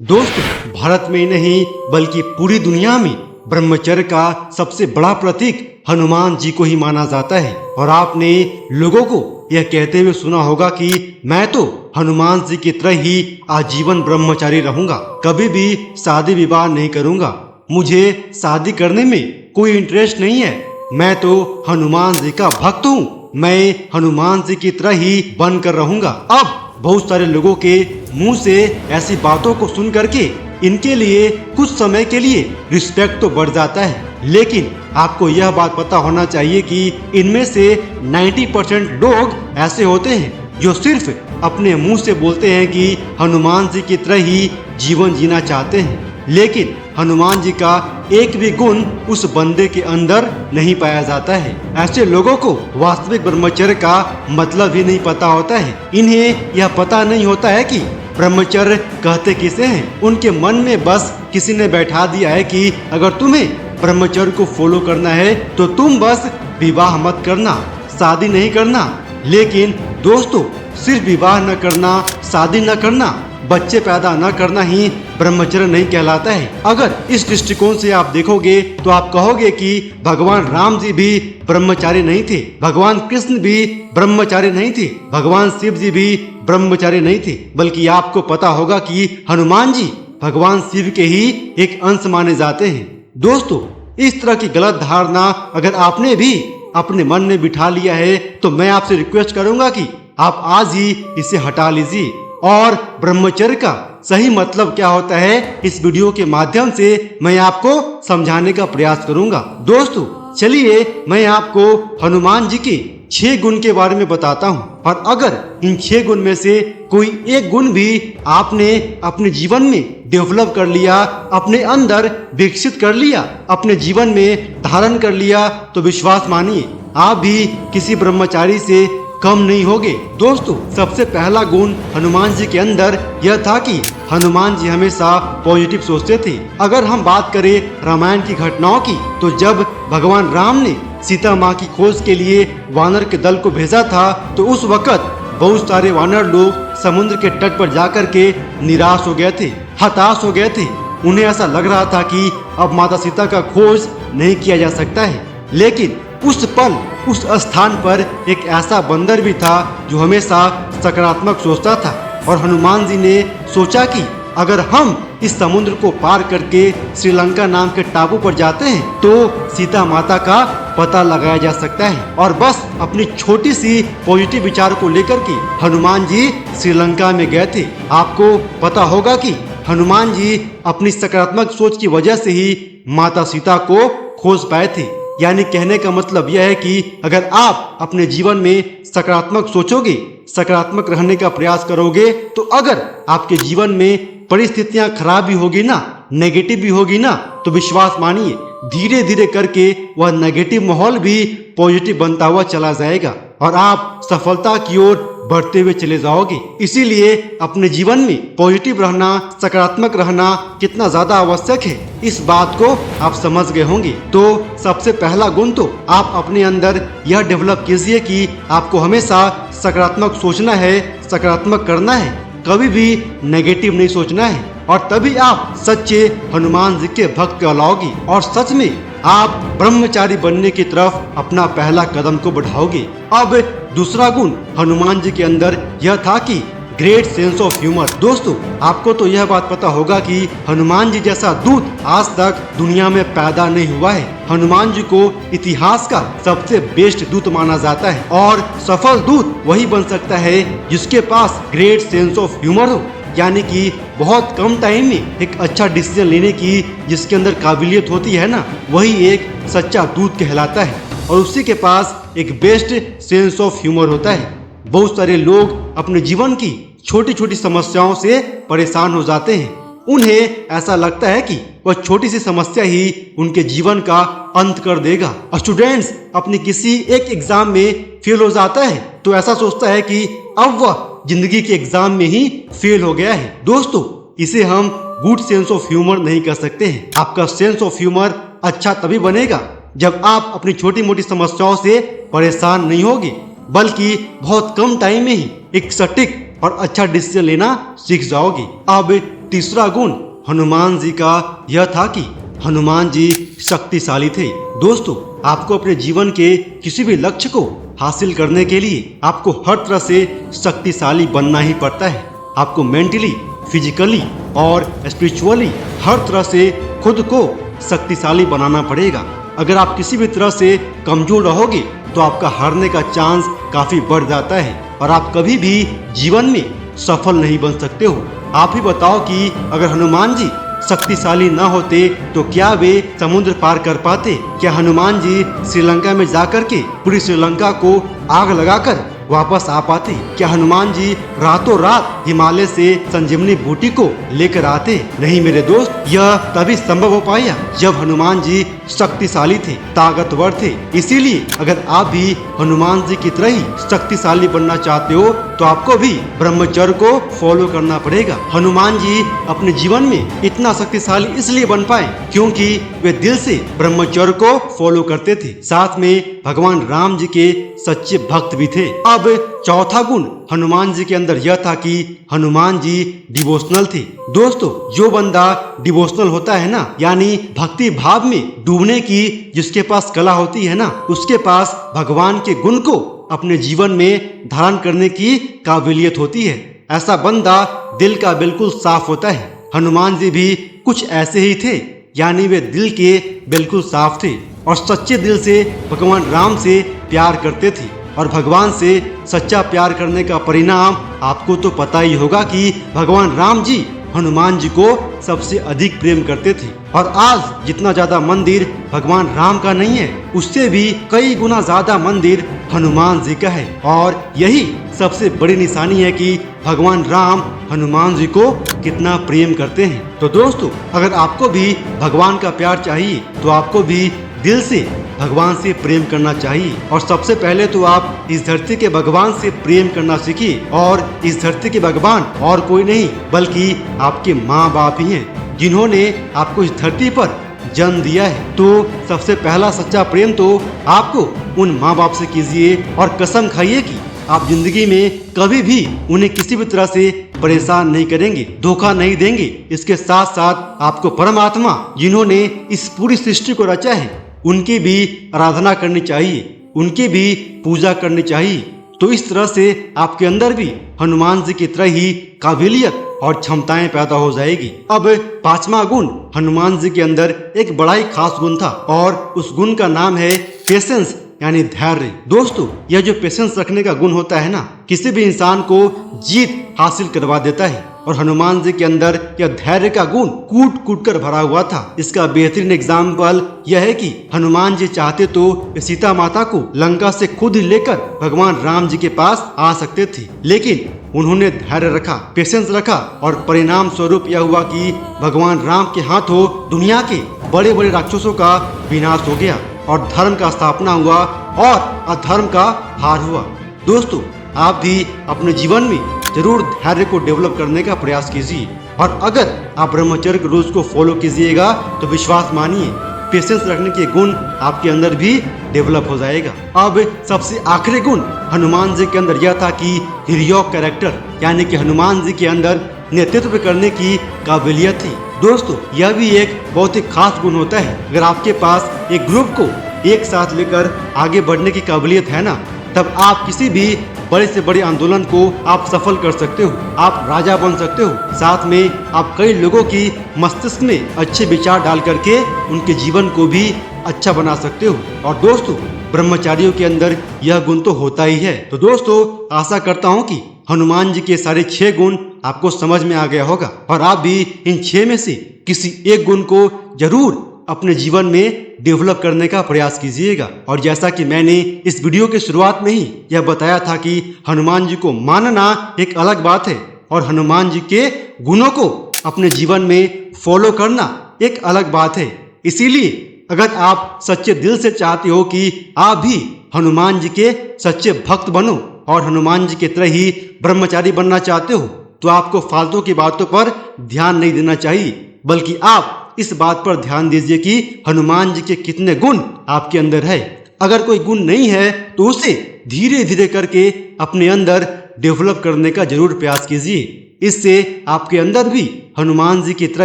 दोस्तों, भारत में ही नहीं बल्कि पूरी दुनिया में ब्रह्मचर्य का सबसे बड़ा प्रतीक हनुमान जी को ही माना जाता है। और आपने लोगों को यह कहते हुए सुना होगा कि मैं तो हनुमान जी की तरह ही आजीवन ब्रह्मचारी रहूंगा, कभी भी शादी विवाह नहीं करूंगा, मुझे शादी करने में कोई इंटरेस्ट नहीं है, मैं तो हनुमान जी का भक्त हूँ, मैं हनुमान जी की तरह ही बनकर रहूंगा। अब बहुत सारे लोगों के मुंह से ऐसी बातों को सुन करके इनके लिए कुछ समय के लिए रिस्पेक्ट तो बढ़ जाता है, लेकिन आपको यह बात पता होना चाहिए कि इनमें से 90% लोग ऐसे होते हैं जो सिर्फ अपने मुंह से बोलते हैं कि हनुमान जी की तरह ही जीवन जीना चाहते हैं, लेकिन हनुमान जी का एक भी गुण उस बंदे के अंदर नहीं पाया जाता है। ऐसे लोगों को वास्तविक ब्रह्मचर्य का मतलब ही नहीं पता होता है। इन्हें यह पता नहीं होता है कि ब्रह्मचर्य कहते किसे हैं। उनके मन में बस किसी ने बैठा दिया है कि अगर तुम्हें ब्रह्मचर्य को फॉलो करना है तो तुम बस विवाह मत करना, शादी नहीं करना। लेकिन दोस्तों, सिर्फ विवाह न करना, शादी न करना, बच्चे पैदा न करना ही ब्रह्मचर्य नहीं कहलाता है। अगर इस दृष्टिकोण से आप देखोगे तो आप कहोगे कि भगवान राम जी भी ब्रह्मचारी नहीं थे, भगवान कृष्ण भी ब्रह्मचारी नहीं थे, भगवान शिव जी भी ब्रह्मचारी नहीं थे, बल्कि आपको पता होगा कि हनुमान जी भगवान शिव के ही एक अंश माने जाते हैं। दोस्तों, इस तरह की गलत धारणा अगर आपने भी अपने मन में बिठा लिया है तो मैं आपसे रिक्वेस्ट करूंगा कि आप आज ही इसे हटा लीजिए और ब्रह्मचर्य का सही मतलब क्या होता है इस वीडियो के माध्यम से मैं आपको समझाने का प्रयास करूंगा। दोस्तों, चलिए मैं आपको हनुमान जी के 6 गुण के बारे में बताता हूं, और अगर इन 6 गुण में से कोई एक गुण भी आपने अपने जीवन में डेवलप कर लिया, अपने अंदर विकसित कर लिया, अपने जीवन में धारण कर लिया, तो विश्वास मानिए आप भी किसी ब्रह्मचारी से कम नहीं होगे। दोस्तों, सबसे पहला गुण हनुमान जी के अंदर यह था कि हनुमान जी हमेशा पॉजिटिव सोचते थे। अगर हम बात करें रामायण की घटनाओं की, तो जब भगवान राम ने सीता माँ की खोज के लिए वानर के दल को भेजा था तो उस वक्त बहुत सारे वानर लोग समुद्र के तट पर जाकर के निराश हो गए थे, हताश हो गए थे। उन्हें ऐसा लग रहा था कि अब माता सीता का खोज नहीं किया जा सकता है। लेकिन उस पल उस स्थान पर एक ऐसा बंदर भी था जो हमेशा सकारात्मक सोचता था, और हनुमान जी ने सोचा कि अगर हम इस समुद्र को पार करके श्रीलंका नाम के टापू पर जाते हैं तो सीता माता का पता लगाया जा सकता है। और बस अपनी छोटी सी पॉजिटिव विचार को लेकर के हनुमान जी श्रीलंका में गए थे। आपको पता होगा कि हनुमान जी अपनी सकारात्मक सोच की वजह से ही माता सीता को खोज पाए थे। यानी कहने का मतलब यह है कि अगर आप अपने जीवन में सकारात्मक सोचोगे, सकारात्मक रहने का प्रयास करोगे, तो अगर आपके जीवन में परिस्थितियां खराब भी होगी ना, नेगेटिव भी होगी ना, तो विश्वास मानिए धीरे धीरे करके वह नेगेटिव माहौल भी पॉजिटिव बनता हुआ चला जाएगा और आप सफलता की ओर बढ़ते हुए चले जाओगे। इसीलिए अपने जीवन में पॉजिटिव रहना, सकारात्मक रहना कितना ज्यादा आवश्यक है, इस बात को आप समझ गए होंगे। तो सबसे पहला गुण तो आप अपने अंदर यह डेवलप कीजिए कि आपको हमेशा सकारात्मक सोचना है, सकारात्मक करना है, कभी भी नेगेटिव नहीं सोचना है, और तभी आप सच्चे हनुमान जी के भक्त कहलाओगे और सच में आप ब्रह्मचारी बनने की तरफ अपना पहला कदम को बढ़ाओगे। अब दूसरा गुण हनुमान जी के अंदर यह था कि ग्रेट सेंस ऑफ ह्यूमर। दोस्तों, आपको तो यह बात पता होगा कि हनुमान जी जैसा दूत आज तक दुनिया में पैदा नहीं हुआ है। हनुमान जी को इतिहास का सबसे बेस्ट दूत माना जाता है, और सफल दूत वही बन सकता है जिसके पास ग्रेट सेंस ऑफ ह्यूमर हो, यानी कि बहुत कम टाइम में एक अच्छा डिसीजन लेने की जिसके अंदर काबिलियत होती है ना, वही एक सच्चा दूत कहलाता है, और उसी के पास एक बेस्ट सेंस ऑफ ह्यूमर होता है। बहुत सारे लोग अपने जीवन की छोटी छोटी समस्याओं से परेशान हो जाते हैं। उन्हें ऐसा लगता है कि वह छोटी सी समस्या ही उनके जीवन का अंत कर देगा। स्टूडेंट्स अपनी किसी एक एग्जाम में फेल हो जाता है तो ऐसा सोचता है कि अब वह जिंदगी के एग्जाम में ही फेल हो गया है। दोस्तों, इसे हम गुड सेंस ऑफ ह्यूमर नहीं कर सकते हैं। आपका सेंस ऑफ ह्यूमर अच्छा तभी बनेगा जब आप अपनी छोटी मोटी समस्याओं से परेशान नहीं होगे, बल्कि बहुत कम टाइम में ही एक सटीक और अच्छा डिसीजन लेना सीख जाओगे। अब तीसरा गुण हनुमान जी का यह था कि हनुमान जी शक्तिशाली थे। दोस्तों, आपको अपने जीवन के किसी भी लक्ष्य को हासिल करने के लिए आपको हर तरह से शक्तिशाली बनना ही पड़ता है। आपको मेंटली, फिजिकली और स्पिरिचुअली हर तरह से खुद को शक्तिशाली बनाना पड़ेगा। अगर आप किसी भी तरह से कमजोर रहोगे तो आपका हारने का चांस काफी बढ़ जाता है और आप कभी भी जीवन में सफल नहीं बन सकते हो। आप ही बताओ कि अगर हनुमान जी शक्तिशाली न होते तो क्या वे समुद्र पार कर पाते? क्या हनुमान जी श्रीलंका में जाकर के पूरी श्रीलंका को आग लगाकर वापस आ पाते? क्या हनुमान जी रातों रात हिमालय से संजीवनी बूटी को लेकर आते? नहीं मेरे दोस्त, यह तभी संभव हो पाया जब हनुमान जी शक्तिशाली थे, ताकतवर थे। इसीलिए अगर आप भी हनुमान जी की तरह ही शक्तिशाली बनना चाहते हो तो आपको भी ब्रह्मचर्य को फॉलो करना पड़ेगा। हनुमान जी अपने जीवन में इतना शक्तिशाली इसलिए बन पाए क्योंकि वे दिल से ब्रह्मचर्य को फॉलो करते थे। साथ में भगवान राम जी के सच्चे भक्त भी थे। अब चौथा गुण हनुमान जी के अंदर यह था कि हनुमान जी डिवोशनल थे। दोस्तों, जो बंदा डिवोशनल होता है ना, यानी भक्ति भाव में डूबने की जिसके पास कला होती है ना, उसके पास भगवान के गुण को अपने जीवन में धारण करने की काबिलियत होती है। ऐसा बंदा दिल का बिल्कुल साफ होता है। हनुमान जी भी कुछ ऐसे ही थे, यानी वे दिल के बिल्कुल साफ थे और सच्चे दिल से भगवान राम से प्यार करते थे। और भगवान से सच्चा प्यार करने का परिणाम आपको तो पता ही होगा कि भगवान राम जी हनुमान जी को सबसे अधिक प्रेम करते थे। और आज जितना ज्यादा मंदिर भगवान राम का नहीं है, उससे भी कई गुना ज्यादा मंदिर हनुमान जी का है। और यही सबसे बड़ी निशानी है कि भगवान राम हनुमान जी को कितना प्रेम करते हैं। तो दोस्तों, अगर आपको भी भगवान का प्यार चाहिए तो आपको भी दिल से भगवान से प्रेम करना चाहिए। और सबसे पहले तो आप इस धरती के भगवान से प्रेम करना सीखिए। और इस धरती के भगवान और कोई नहीं बल्कि आपके माँ बाप ही हैं, जिन्होंने आपको इस धरती पर जन्म दिया है। तो सबसे पहला सच्चा प्रेम तो आपको उन माँ बाप से कीजिए और कसम खाइए कि आप जिंदगी में कभी भी उन्हें किसी भी तरह से परेशान नहीं करेंगे, धोखा नहीं देंगे। इसके साथ साथ आपको परमात्मा जिन्होंने इस पूरी सृष्टि को रचा है उनकी भी आराधना करनी चाहिए, उनकी भी पूजा करनी चाहिए। तो इस तरह से आपके अंदर भी हनुमान जी की तरह ही काबिलियत और क्षमताएं पैदा हो जाएगी। अब पांचवा गुण हनुमान जी के अंदर एक बड़ा ही खास गुण था और उस गुण का नाम है पेशेंस, यानी धैर्य। दोस्तों, यह जो पेशेंस रखने का गुण होता है ना, किसी भी इंसान को जीत हासिल करवा देता है। और हनुमान जी के अंदर यह धैर्य का गुण कूट कूट कर भरा हुआ था। इसका बेहतरीन एग्जाम्पल यह है कि हनुमान जी चाहते तो सीता माता को लंका से खुद ही लेकर भगवान राम जी के पास आ सकते थे, लेकिन उन्होंने धैर्य रखा, पेशेंस रखा और परिणाम स्वरूप यह हुआ कि भगवान राम के हाथों दुनिया के बड़े बड़े राक्षसों का विनाश हो गया और धर्म का स्थापना हुआ और अधर्म का हार हुआ। दोस्तों, आप भी अपने जीवन में जरूर धैर्य को डेवलप करने का प्रयास कीजिए। और अगर आप ब्रह्मचर्य के रूल्स को फॉलो कीजिएगा तो विश्वास मानिए पेशेंस रखने के गुण आपके अंदर भी डेवलप हो जाएगा। अब सबसे आखिरी गुण हनुमान जी के अंदर यह था कि हीरो कैरेक्टर, यानी कि हनुमान जी के अंदर नेतृत्व करने की काबिलियत थी। दोस्तों, यह भी एक बहुत ही खास गुण होता है। अगर आपके पास एक ग्रुप को एक साथ लेकर आगे बढ़ने की काबिलियत है ना, तब आप किसी भी बड़े से बड़े आंदोलन को आप सफल कर सकते हो, आप राजा बन सकते हो। साथ में आप कई लोगों की मस्तिष्क में अच्छे विचार डाल करके उनके जीवन को भी अच्छा बना सकते हो। और दोस्तों, ब्रह्मचारियों के अंदर यह गुण तो होता ही है। तो दोस्तों, आशा करता हूँ कि हनुमान जी के सारे 6 गुण आपको समझ में आ गया होगा और आप भी इन 6 में से किसी एक गुण को जरूर अपने जीवन में डेवलप करने का प्रयास कीजिएगा। और जैसा कि मैंने इस वीडियो के शुरुआत में ही यह बताया था कि हनुमान जी को मानना एक अलग बात है और हनुमान जी के गुणों को अपने जीवन में फॉलो करना एक अलग बात है। इसीलिए अगर आप सच्चे दिल से चाहते हो कि आप भी हनुमान जी के सच्चे भक्त बनो और हनुमान जी की तरह ही ब्रह्मचारी बनना चाहते हो, तो आपको फालतू की बातों पर ध्यान नहीं देना चाहिए, बल्कि आप इस बात पर ध्यान दीजिए कि हनुमान जी के कितने गुण आपके अंदर है। अगर कोई गुण नहीं है तो उसे धीरे धीरे करके अपने अंदर डेवलप करने का जरूर प्रयास कीजिए। इससे आपके अंदर भी हनुमान जी की तरह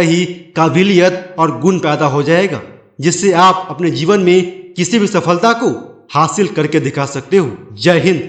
ही काबिलियत और गुण पैदा हो जाएगा, जिससे आप अपने जीवन में किसी भी सफलता को हासिल करके दिखा सकते हो। जय हिंद।